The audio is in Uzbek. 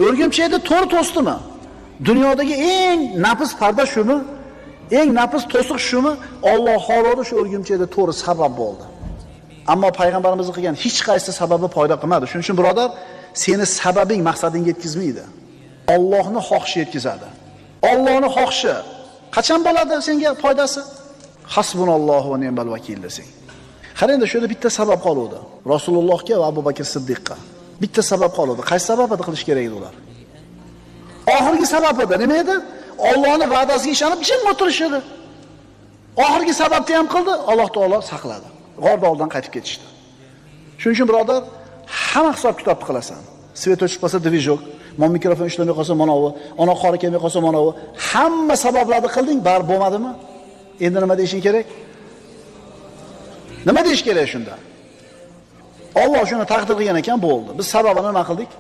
O'rgimchakni to'g'ri to'sdimi? Dunyodagi eng nafis parda shumi? Eng nafis to'siq shumi? Alloh taolo shu o'rgimchakda to'g'ri sabab bo'ldi. Ammo payg'ambarimiz qilgan hech qaysi sababi foyda qilmadi. Shuning uchun birodar, seni sababing maqsadingga yetkazmaydi. Allohning xohishi yetkazadi. Allohning xohishi qachon bo'ladi senga foydasi? Hasbunallohu va ni'mal vakil desang. Qarangda, shu yerda bitta sabab qoluvdi. Rasulullohga va Abu Bakr Siddiqqa bitta sabab qoluvdi. Qaysi sabab edi qilish kerak edi ular? Oxirgi sabab edi. Nima edi? Allohning va'dasiga ishonib jim o'tirish edi. Oxirgi sababni ham qildi, Alloh taolo saqladi. G'orda oldan qaytib ketishdi. Shuning uchun birodar, hamma hisob-kitobni qilasan. Svet o'chib qolsa dvijok, mikrofon ishlamay qolsa manavi, ona qori kelmay qolsa manavi, hamma sabablarni qilding, baribir bo'lmadimi? Endi nima deyishing kerak? Nima deyish kerak shunda? Alloh shuni taqdir qilgan ekan, bo'ldi. Biz sababini nima qildik?